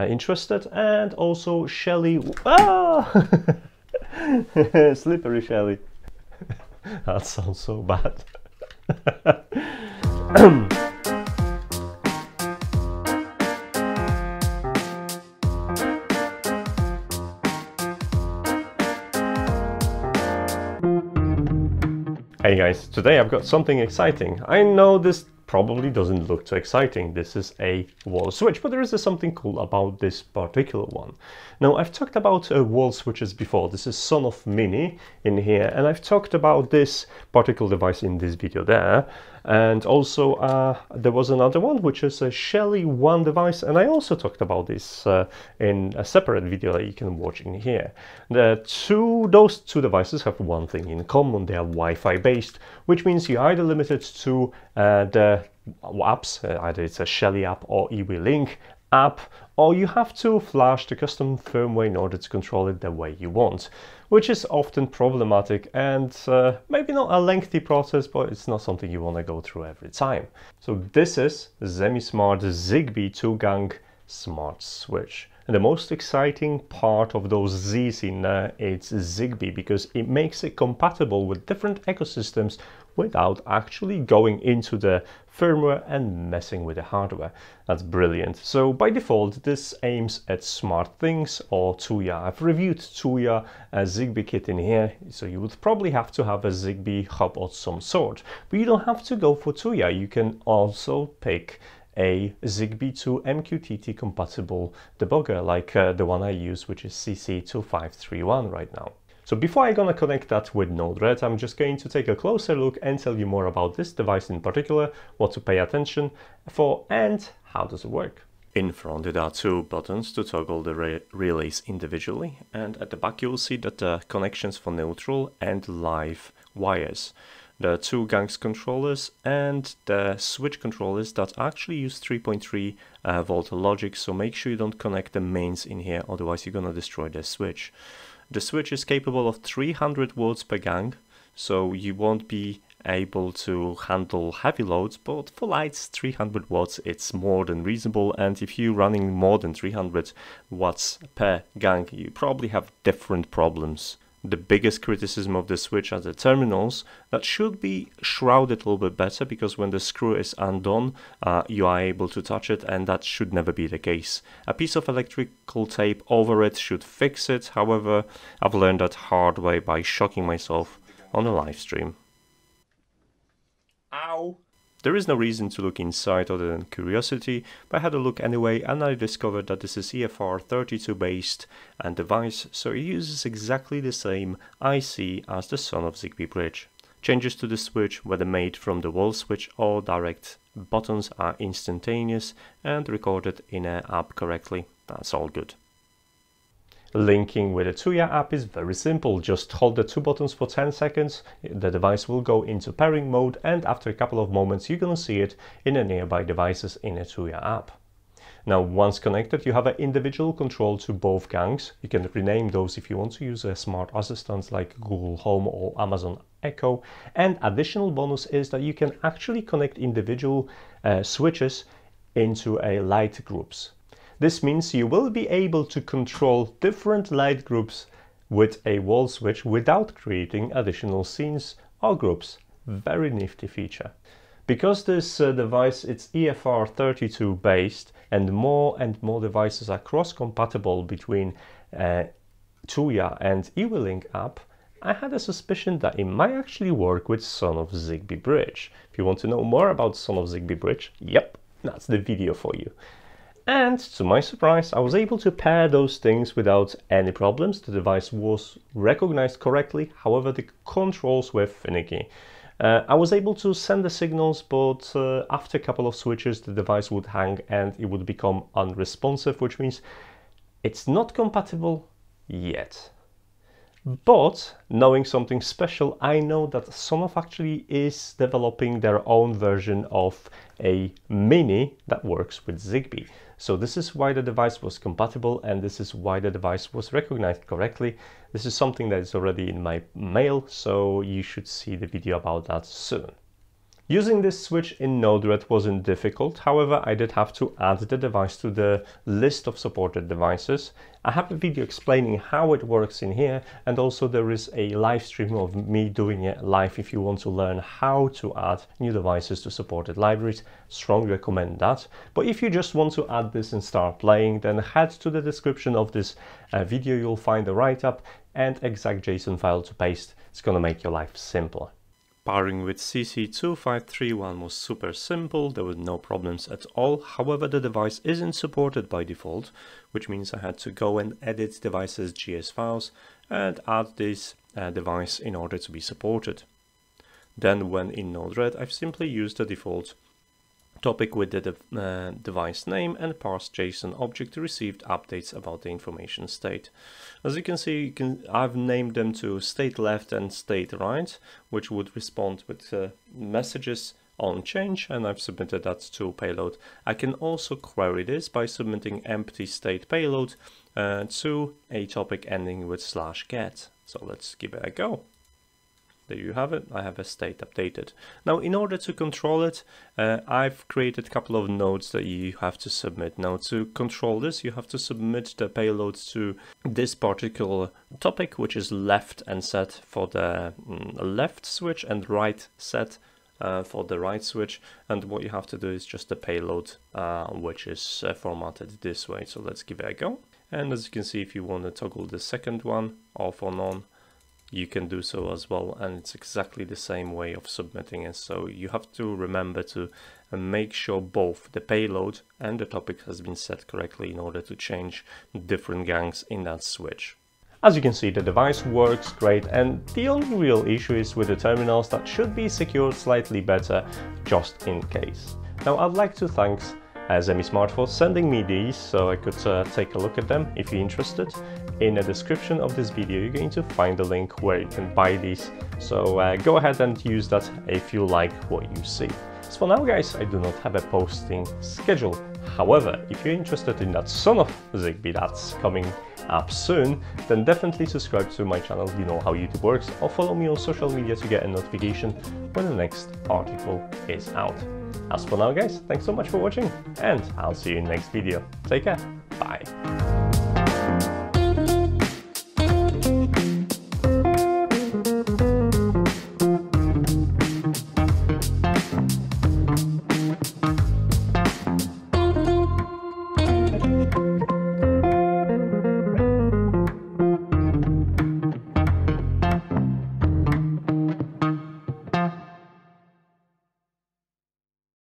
interested, and also Shelly. Slippery Shelly. That sounds so bad. Hey guys, today I've got something exciting. I know this probably doesn't look too exciting. This is a wall switch, but there is something cool about this particular one. Now, I've talked about wall switches before. This is Sonoff Mini in here, and I've talked about this particular device in this video there. And also there was another one, which is a Shelly One device, and I also talked about this in a separate video that you can watch in here. Those two devices have one thing in common. They are Wi-Fi based, which means you're either limited to the apps, either it's a Shelly app or eWeLink app, or you have to flash the custom firmware in order to control it the way you want, which is often problematic and maybe not a lengthy process, but it's not something you want to go through every time. So this is Zemismart ZigBee 2-gang smart switch. And the most exciting part of those Z's in there is ZigBee, because it makes it compatible with different ecosystems without actually going into the firmware and messing with the hardware. That's brilliant. So by default, this aims at SmartThings or Tuya. I've reviewed Tuya ZigBee kit in here, so you would probably have to have a ZigBee hub of some sort. But you don't have to go for Tuya. You can also pick a ZigBee to MQTT compatible debugger like the one I use, which is CC2531 right now. So before I'm gonna connect that with Node-RED, I'm just going to take a closer look and tell you more about this device in particular, what to pay attention for, and how does it work. In front there are two buttons to toggle the relays individually, and at the back you will see that the connections for neutral and live wires. The two gangs controllers and the switch controllers that actually use 3.3 volt logic, so make sure you don't connect the mains in here, otherwise you're gonna destroy the switch. The switch is capable of 300 watts per gang, so you won't be able to handle heavy loads, but for lights 300 watts it's more than reasonable, and if you're running more than 300 watts per gang you probably have different problems. The biggest criticism of the switch are the terminals that should be shrouded a little bit better, because when the screw is undone you are able to touch it, and that should never be the case. A piece of electrical tape over it should fix it. However, I've learned that hard way by shocking myself on a live stream. Ow! There is no reason to look inside other than curiosity, but I had a look anyway, and I discovered that this is EFR32 based and device, so it uses exactly the same IC as the Sonoff ZigBee bridge. Changes to the switch, whether made from the wall switch or direct buttons, are instantaneous and recorded in an app correctly. That's all good. Linking with the Tuya app is very simple. Just hold the two buttons for 10 seconds, the device will go into pairing mode, and after a couple of moments you're gonna see it in the nearby devices in a Tuya app. Now, once connected, you have an individual control to both gangs. You can rename those if you want to use a smart assistant like Google Home or Amazon Echo. And additional bonus is that you can actually connect individual switches into a light groups. This means you will be able to control different light groups with a wall switch without creating additional scenes or groups. Very nifty feature. Because this device it's EFR32 based, and more devices are cross-compatible between Tuya and eWeLink app, I had a suspicion that it might actually work with Sonoff ZigBee bridge. If you want to know more about Sonoff ZigBee bridge, yep, that's the video for you. And to my surprise, I was able to pair those things without any problems. The device was recognized correctly, however the controls were finicky. I was able to send the signals, but after a couple of switches the device would hang and it would become unresponsive, which means it's not compatible yet. But knowing something special, I know that Sonoff actually is developing their own version of a Mini that works with ZigBee. So this is why the device was compatible, and this is why the device was recognized correctly. This is something that is already in my mail, so you should see the video about that soon. Using this switch in Node-RED wasn't difficult, however I did have to add the device to the list of supported devices. I have a video explaining how it works in here, and also there is a live stream of me doing it live if you want to learn how to add new devices to supported libraries. Strongly recommend that. But if you just want to add this and start playing, then head to the description of this video. You'll find the write-up and exact JSON file to paste. It's gonna make your life simpler. Pairing with CC2531 was super simple, there were no problems at all. However, the device isn't supported by default, which means I had to go and edit device's GS files and add this device in order to be supported. Then when in Node-RED, I've simply used the default topic with the device name and parsed JSON object to receive updates about the information state. As you can see, I've named them to state left and state right, which would respond with messages on change, and I've submitted that to payload. I can also query this by submitting empty state payload to a topic ending with /get. So let's give it a go. There you have it, I have a state updated. Now in order to control it, I've created a couple of nodes that you have to submit. Now to control this, you have to submit the payload to this particular topic, which is left and set for the left switch and right set for the right switch. And what you have to do is just the payload, which is formatted this way. So let's give it a go. And as you can see, if you want to toggle the second one off or on, you can do so as well, and it's exactly the same way of submitting it. So you have to remember to make sure both the payload and the topic has been set correctly in order to change different gangs in that switch. As you can see, the device works great, and the only real issue is with the terminals that should be secured slightly better just in case. Now I'd like to thank Zemismart for sending me these so I could take a look at them if you're interested. In the description of this video you're going to find a link where you can buy these, so go ahead and use that if you like what you see. As for now guys, I do not have a posting schedule. However, if you're interested in that son of ZigBee that's coming up soon, then definitely subscribe to my channel, you know how YouTube works, or follow me on social media to get a notification when the next article is out. As for now guys, thanks so much for watching, and I'll see you in the next video. Take care, bye.